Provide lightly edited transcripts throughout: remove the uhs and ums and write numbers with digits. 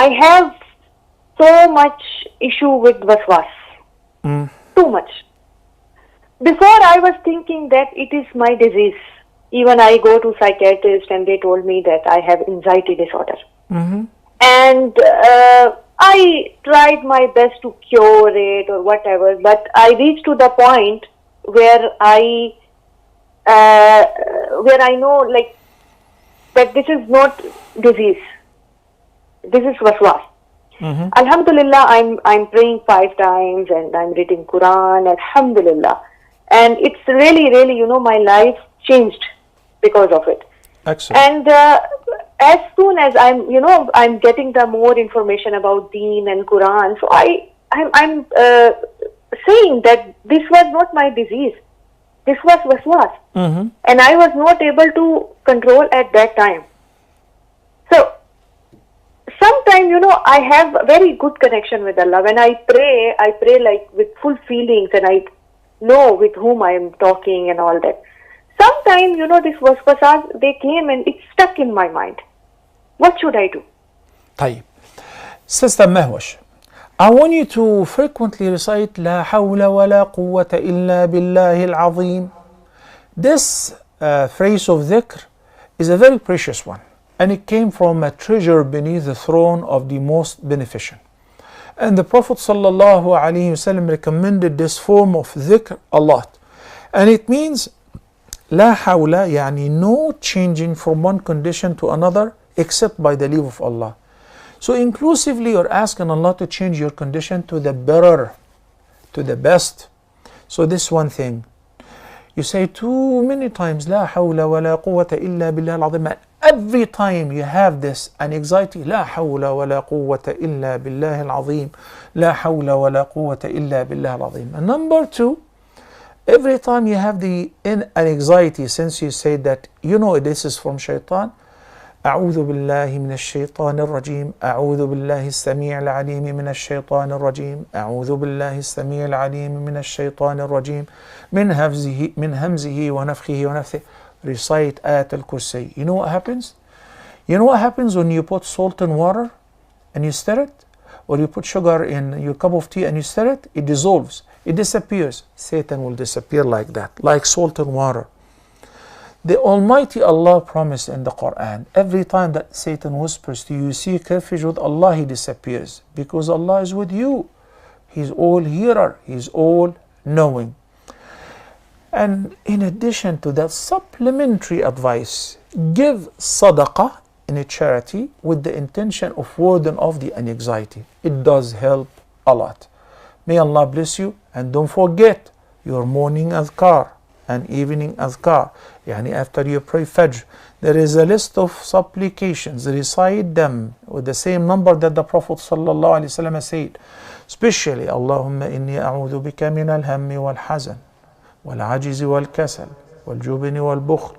I have so much issue with waswas. Too much. Before I was thinking that it is my disease. Even I go to psychiatrist and they told me that I have anxiety disorder. And I tried my best to cure it or whatever, but I reached to the point where I know like that this is not disease. This is waswas. Alhamdulillah, I'm praying 5 times and I'm reading Quran. Alhamdulillah, and it's really, really, you know, my life changed because of it. Excellent. And as soon as I'm getting the more information about Deen and Quran, so I'm saying that this was not my disease. This was waswas, and I was not able to control at that time. So sometimes, you know, I have a very good connection with Allah. When I pray like with full feelings, and I know with whom I am talking and all that. Sometimes, you know, this waswas, they came and it stuck in my mind. What should I do? طيب. Sister Mehwish, I want you to frequently recite لا حول ولا قوة إلا بالله العظيم. This phrase of dhikr is a very precious one, and it came from a treasure beneath the throne of the most beneficent. And the Prophet ﷺ recommended this form of dhikr a lot. And it means لا حول, يعني no changing from one condition to another except by the leave of Allah. So inclusively you're asking Allah to change your condition to the better, to the best. So this one thing. You say too many times لا حول ولا قوة إلا بالله العظيم. Every time you have this anxiety, لا حول ولا قوة إلا بالله العظيم. لا حول ولا قوة إلا بالله العظيم. And number 2, every time you have the anxiety, since you say that you know this is from shaitan, أعوذ بالله من الشيطان الرجيم. أعوذ بالله السميع العليم من الشيطان الرجيم. أعوذ بالله السميع العليم من الشيطان الرجيم من همزه ونفخه ونفثه. Recite Ayat al-Kursi. You know what happens? You know what happens when you put salt in water and you stir it? Or you put sugar in your cup of tea and you stir it? It dissolves. It disappears. Satan will disappear like that, like salt in water. The Almighty Allah promised in the Quran, every time that Satan whispers to you, seek refuge with Allah, he disappears. Because Allah is with you. He's all hearer. He's all knowing. And in addition to that, supplementary advice, give sadaqah in a charity with the intention of warding off the anxiety. It does help a lot. May Allah bless you, and don't forget your morning adhkar and evening adhkar. Yani after you pray Fajr, there is a list of supplications. Recite them with the same number that the Prophet ﷺ said. Especially, Allahumma inni a'udhu bika min al-hammi wal-hazan wal-ajizi wal-kasal wal-jubni wal-bukhl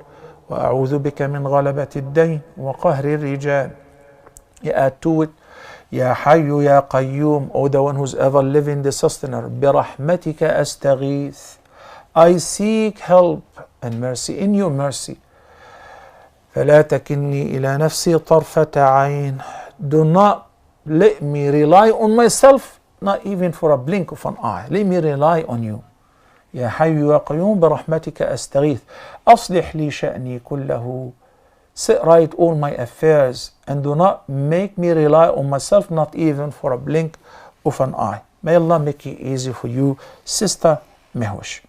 wa a'udhu bika min ghalabati ad-dayn wa qahri ar-rijal. You add to it, Ya Hayyu Ya Qayyum, O the one who's ever living, the sustainer, birahmatika astaghith. I seek help and mercy in your mercy. فلا تكلني إلى نفسي طرفة عين. Do not let me rely on myself, not even for a blink of an eye. Let me rely on you. يا حي يا قيوم برحمتك أستغيث. أصلح لي شأني كله. Set right all my affairs, and do not make me rely on myself, not even for a blink of an eye. May Allah make it easy for you, Sister Mehwish.